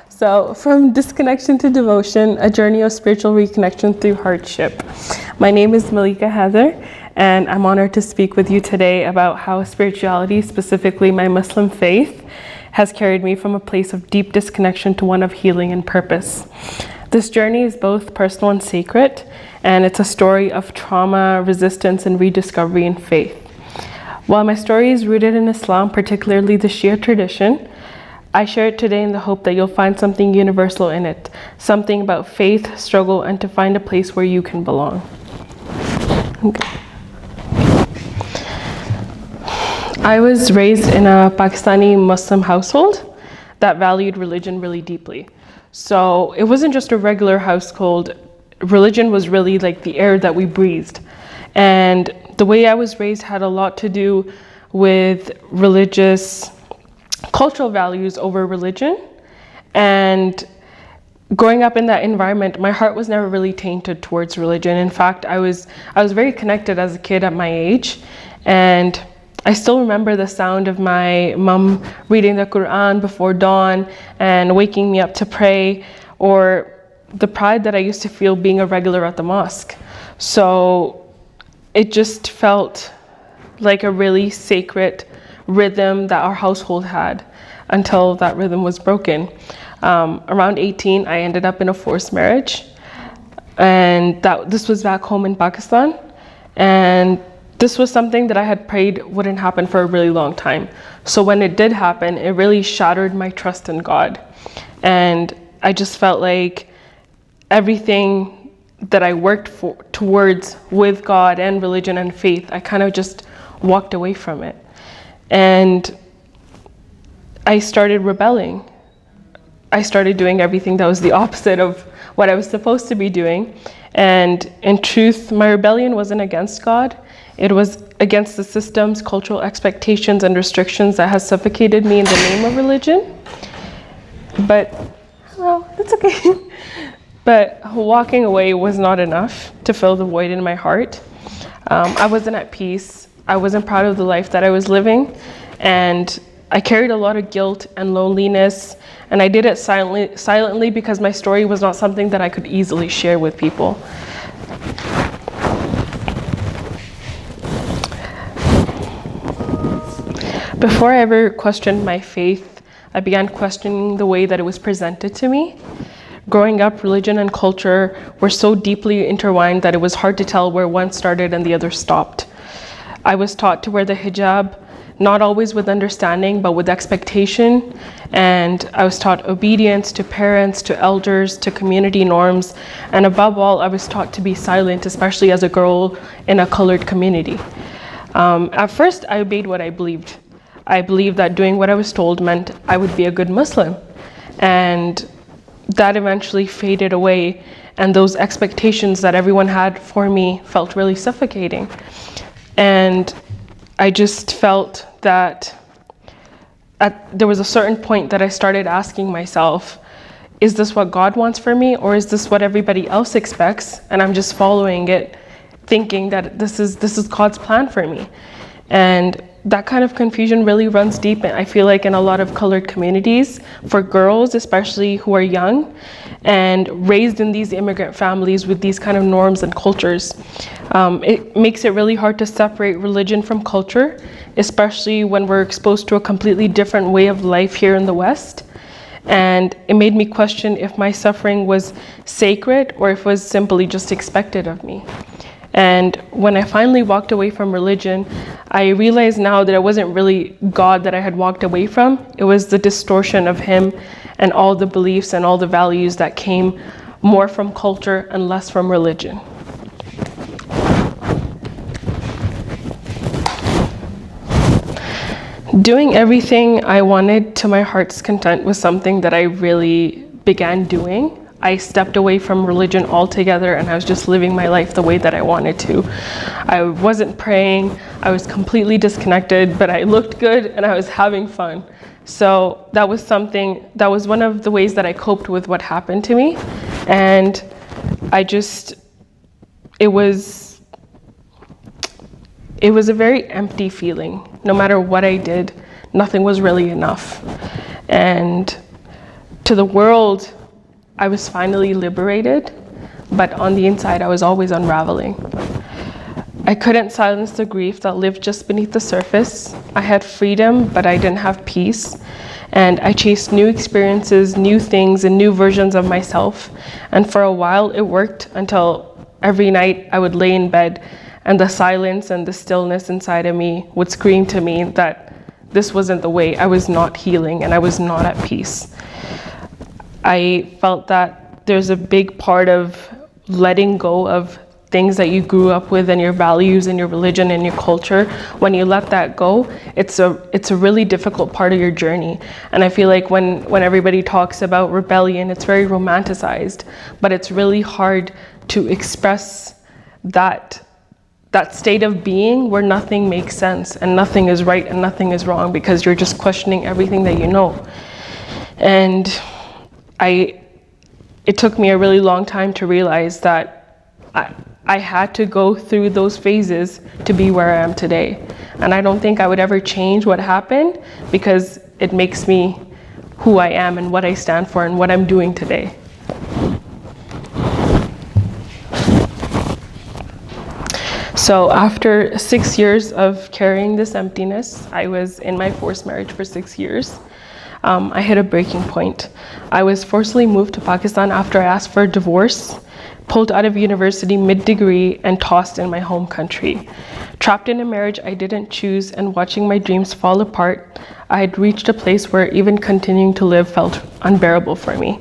So, from disconnection to devotion, a journey of spiritual reconnection through hardship. My name is Malika Haider, and I'm honored to speak with you today about how spirituality, specifically my Muslim faith, has carried me from a place of deep disconnection to one of healing and purpose. This journey is both personal and sacred, and it's a story of trauma, resistance, and rediscovery in faith. While my story is rooted in Islam, particularly the Shia tradition, I share it today in the hope that you'll find something universal in it, something about faith, struggle, and to find a place where you can belong. Okay. I was raised in a Pakistani Muslim household that valued religion really deeply. So it wasn't just a regular household. Religion was really like the air that we breathed. And the way I was raised had a lot to do with religious cultural values over religion. And growing up in that environment, my heart was never really tainted towards religion. In fact, I was very connected as a kid at my age. And I still remember the sound of my mom reading the Quran before dawn and waking me up to pray, or the pride that I used to feel being a regular at the mosque. So it just felt like a really sacred rhythm that our household had until that rhythm was broken. Around 18, I ended up in a forced marriage, and this was back home in Pakistan. And this was something that I had prayed wouldn't happen for a really long time. So when it did happen, it really shattered my trust in God. And I just felt like everything that I worked towards with God and religion and faith, I kind of just walked away from it. And I started rebelling. I started doing everything that was the opposite of what I was supposed to be doing. And in truth, my rebellion wasn't against God. It was against the systems, cultural expectations, and restrictions that has suffocated me in the name of religion. But, well, it's okay. But walking away was not enough to fill the void in my heart. I wasn't at peace. I wasn't proud of the life that I was living. And I carried a lot of guilt and loneliness. And I did it silently because my story was not something that I could easily share with people. Before I ever questioned my faith, I began questioning the way that it was presented to me. Growing up, religion and culture were so deeply intertwined that it was hard to tell where one started and the other stopped. I was taught to wear the hijab, not always with understanding, but with expectation. And I was taught obedience to parents, to elders, to community norms. And above all, I was taught to be silent, especially as a girl in a colored community. At first, I obeyed what I believed. I believed that doing what I was told meant I would be a good Muslim. And that eventually faded away, and those expectations that everyone had for me felt really suffocating. And I just felt that there was a certain point that I started asking myself, is this what God wants for me, or is this what everybody else expects, and I'm just following it, thinking that this is God's plan for me? And that kind of confusion really runs deep, I feel like, in a lot of colored communities, for girls especially who are young and raised in these immigrant families with these kind of norms and cultures. It makes it really hard to separate religion from culture, especially when we're exposed to a completely different way of life here in the West. And it made me question if my suffering was sacred or if it was simply just expected of me. And when I finally walked away from religion, I realized now that it wasn't really God that I had walked away from. It was the distortion of Him and all the beliefs and all the values that came more from culture and less from religion. Doing everything I wanted to my heart's content was something that I really began doing. I stepped away from religion altogether, and I was just living my life the way that I wanted to. I wasn't praying, I was completely disconnected, but I looked good and I was having fun. So that was one of the ways that I coped with what happened to me. And it was a very empty feeling. No matter what I did, nothing was really enough. And To the world, I was finally liberated, but on the inside, I was always unraveling. I couldn't silence the grief that lived just beneath the surface. I had freedom, but I didn't have peace. And I chased new experiences, new things, and new versions of myself. And for a while, it worked until every night I would lay in bed and the silence and the stillness inside of me would scream to me that this wasn't the way. I was not healing and I was not at peace. I felt that there's a big part of letting go of things that you grew up with and your values and your religion and your culture. When you let that go, it's a really difficult part of your journey. And I feel like when everybody talks about rebellion, it's very romanticized, but it's really hard to express that state of being where nothing makes sense and nothing is right and nothing is wrong because you're just questioning everything that you know. And it took me a really long time to realize that I had to go through those phases to be where I am today. And I don't think I would ever change what happened because it makes me who I am and what I stand for and what I'm doing today. So after 6 years of carrying this emptiness, I was in my forced marriage for 6 years. I hit a breaking point. I was forcibly moved to Pakistan after I asked for a divorce, pulled out of university mid-degree, and tossed in my home country. Trapped in a marriage I didn't choose and watching my dreams fall apart, I had reached a place where even continuing to live felt unbearable for me.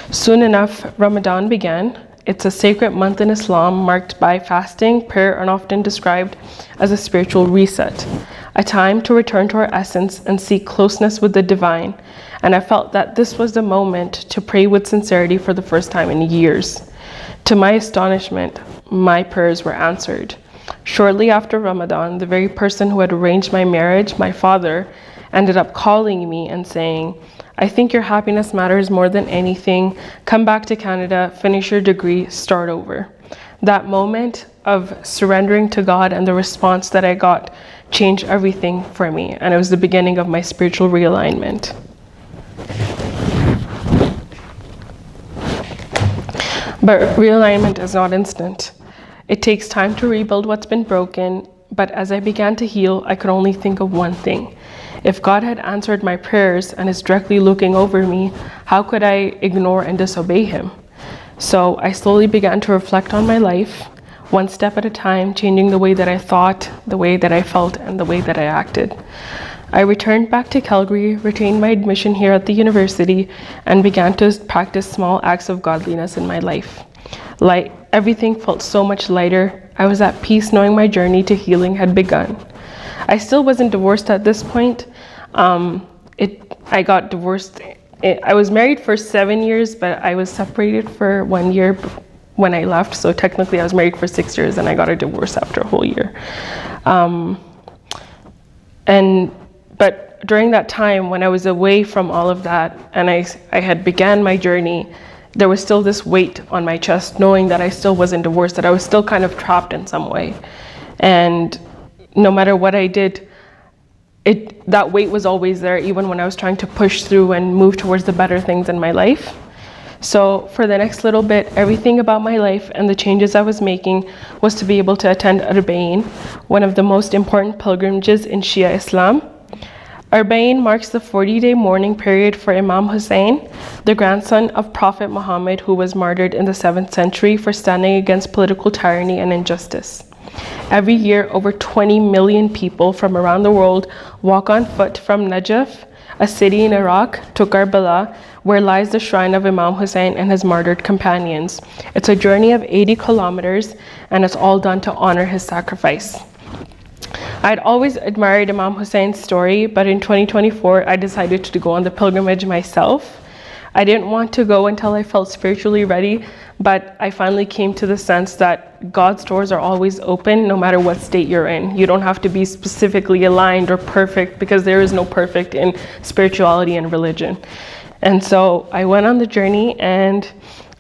Soon enough, Ramadan began. It's a sacred month in Islam marked by fasting, prayer, and often described as a spiritual reset, a time to return to our essence and seek closeness with the divine. And I felt that this was the moment to pray with sincerity for the first time in years. To my astonishment, my prayers were answered. Shortly after Ramadan, the very person who had arranged my marriage, my father, ended up calling me and saying, "I think your happiness matters more than anything. Come back to Canada, finish your degree, start over." That moment of surrendering to God and the response that I got changed everything for me, and it was the beginning of my spiritual realignment. But realignment is not instant. It takes time to rebuild what's been broken, but as I began to heal, I could only think of one thing. If God had answered my prayers and is directly looking over me, how could I ignore and disobey him? So I slowly began to reflect on my life, one step at a time, changing the way that I thought, the way that I felt, and the way that I acted. I returned back to Calgary, retained my admission here at the university, and began to practice small acts of godliness in my life. Everything felt so much lighter. I was at peace knowing my journey to healing had begun. I still wasn't divorced at this point. I got divorced. I was married for 7 years, but I was separated for 1 year when I left. So technically I was married for 6 years and I got a divorce after a whole year. But during that time when I was away from all of that and I had began my journey, there was still this weight on my chest knowing that I still wasn't divorced, that I was still kind of trapped in some way. And no matter what I did, that weight was always there, even when I was trying to push through and move towards the better things in my life. So for the next little bit, everything about my life and the changes I was making was to be able to attend Arba'in, one of the most important pilgrimages in Shia Islam. Arba'in marks the 40-day mourning period for Imam Hussein, the grandson of Prophet Muhammad, who was martyred in the 7th century for standing against political tyranny and injustice. Every year, over 20 million people from around the world walk on foot from Najaf, a city in Iraq, to Karbala, where lies the shrine of Imam Hussein and his martyred companions. It's a journey of 80 kilometers, and it's all done to honor his sacrifice. I'd always admired Imam Hussein's story, but in 2024, I decided to go on the pilgrimage myself. I didn't want to go until I felt spiritually ready, but I finally came to the sense that God's doors are always open no matter what state you're in. You don't have to be specifically aligned or perfect, because there is no perfect in spirituality and religion. And so I went on the journey, and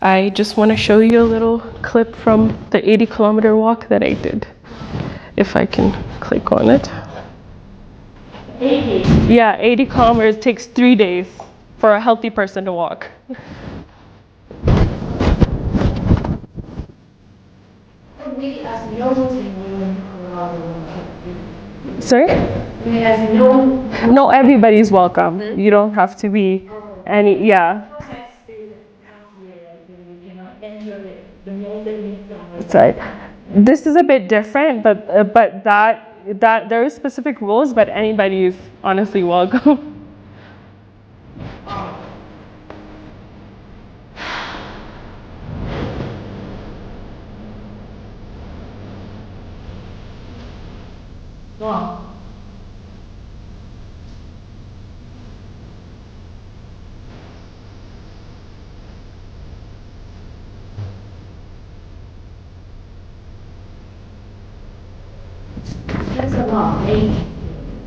I just want to show you a little clip from the 80-kilometer walk that I did. If I can click on it. 80? Yeah, 80 kilometers takes 3 days. for a healthy person to walk. Sorry? No, everybody's welcome. You don't have to be any, yeah. Sorry. This is a bit different, but that there are specific rules, but anybody is honestly welcome.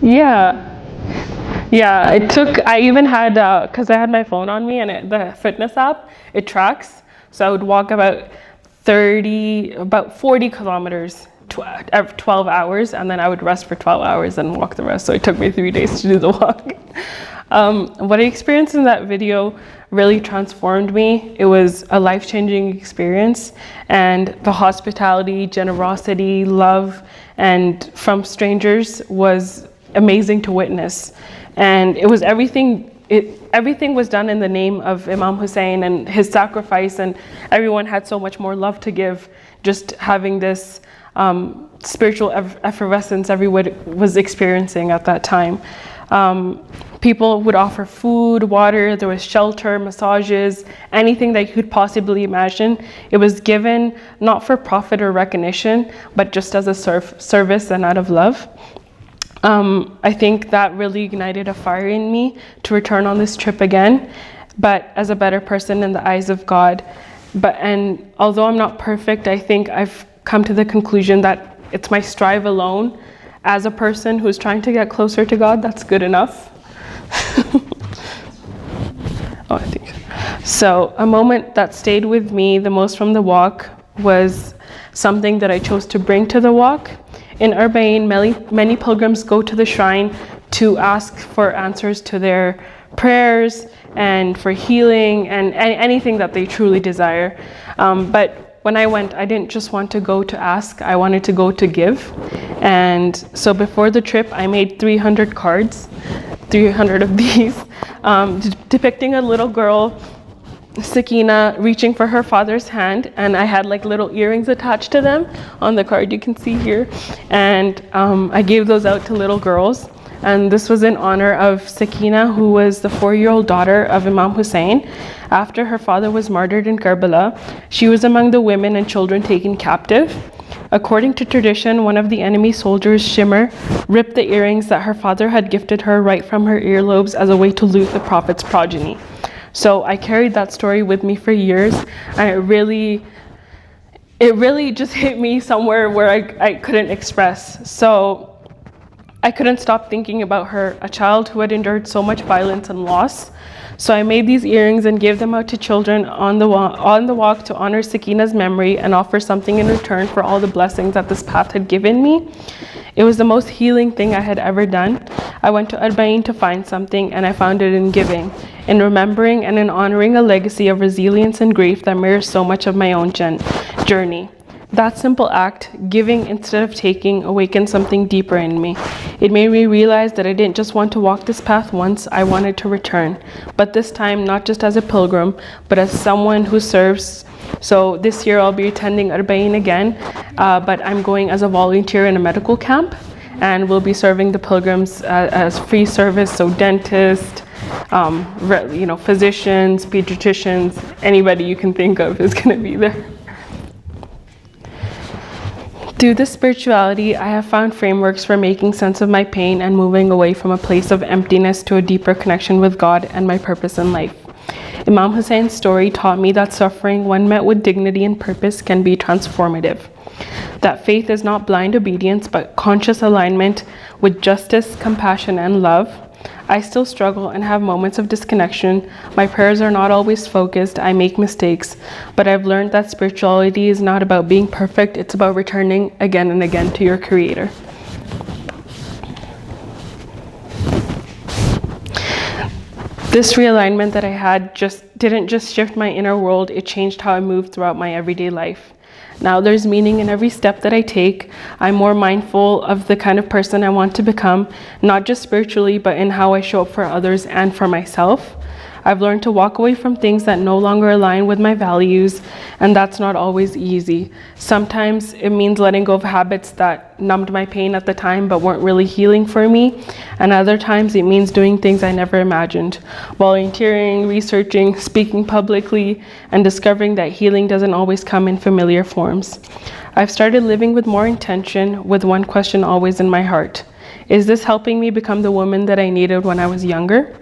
Yeah. Yeah, I even had, because I had my phone on me and the fitness app, it tracks. So I would walk about 40 kilometers, 12 hours, and then I would rest for 12 hours and walk the rest. So it took me 3 days to do the walk. What I experienced in that video really transformed me. It was a life-changing experience, and the hospitality, generosity, love, and from strangers was amazing to witness. And it was everything was done in the name of Imam Hussein and his sacrifice, and everyone had so much more love to give, just having this spiritual effervescence everyone was experiencing at that time. People would offer food, water, there was shelter, massages, anything that you could possibly imagine. It was given not for profit or recognition, but just as a service and out of love. I think that really ignited a fire in me to return on this trip again, but as a better person in the eyes of God. And although I'm not perfect, I think I've come to the conclusion that it's my strive alone as a person who's trying to get closer to God that's good enough. Oh, I think so. A moment that stayed with me the most from the walk was something that I chose to bring to the walk. In Arbaeen, many pilgrims go to the shrine to ask for answers to their prayers and for healing and anything that they truly desire. But when I went, I didn't just want to go to ask, I wanted to go to give. And so before the trip, I made 300 cards, 300 of these, depicting a little girl, Sakina, reaching for her father's hand, and I had like little earrings attached to them on the card you can see here. And I gave those out to little girls. And this was in honor of Sakina, who was the 4-year-old daughter of Imam Hussein. After her father was martyred in Karbala, she was among the women and children taken captive. According to tradition, one of the enemy soldiers, Shimmer, ripped the earrings that her father had gifted her right from her earlobes as a way to loot the Prophet's progeny. So I carried that story with me for years, and it really just hit me somewhere where I couldn't express. So I couldn't stop thinking about her, a child who had endured so much violence and loss. So I made these earrings and gave them out to children on the walk to honor Sakina's memory and offer something in return for all the blessings that this path had given me. It was the most healing thing I had ever done. I went to Arbaeen to find something, and I found it in giving, in remembering and in honoring a legacy of resilience and grief that mirrors so much of my own journey. That simple act, giving instead of taking, awakened something deeper in me. It made me realize that I didn't just want to walk this path once, I wanted to return. But this time, not just as a pilgrim, but as someone who serves. So this year I'll be attending Arbaeen again, but I'm going as a volunteer in a medical camp, and we'll be serving the pilgrims as free service, so dentists, physicians, pediatricians, anybody you can think of is going to be there. Through this spirituality, I have found frameworks for making sense of my pain and moving away from a place of emptiness to a deeper connection with God and my purpose in life. Imam Hussein's story taught me that suffering, when met with dignity and purpose, can be transformative. That faith is not blind obedience, but conscious alignment with justice, compassion, and love. I still struggle and have moments of disconnection. My prayers are not always focused. I make mistakes. But I've learned that spirituality is not about being perfect. It's about returning again and again to your Creator. This realignment that I had didn't just shift my inner world, it changed how I moved throughout my everyday life. Now there's meaning in every step that I take. I'm more mindful of the kind of person I want to become, not just spiritually, but in how I show up for others and for myself. I've learned to walk away from things that no longer align with my values, and that's not always easy. Sometimes it means letting go of habits that numbed my pain at the time but weren't really healing for me, and other times it means doing things I never imagined. Volunteering, researching, speaking publicly, and discovering that healing doesn't always come in familiar forms. I've started living with more intention, with one question always in my heart. Is this helping me become the woman that I needed when I was younger?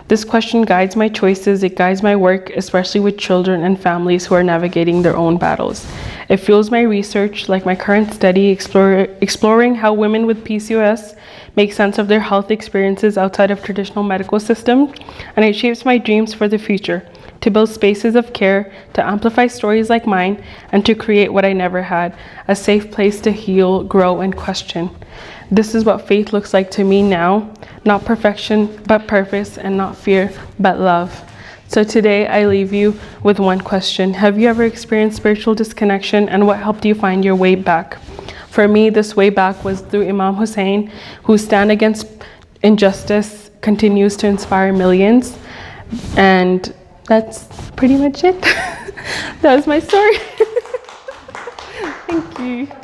This question guides my choices, it guides my work, especially with children and families who are navigating their own battles. It fuels my research, like my current study, exploring how women with PCOS make sense of their health experiences outside of traditional medical system, and it shapes my dreams for the future, to build spaces of care, to amplify stories like mine, and to create what I never had, a safe place to heal, grow, and question. This is what faith looks like to me now, not perfection, but purpose, and not fear, but love. So today I leave you with one question. Have you ever experienced spiritual disconnection, and what helped you find your way back? For me, this way back was through Imam Hussein, whose stand against injustice continues to inspire millions. And that's pretty much it. That was my story. Thank you.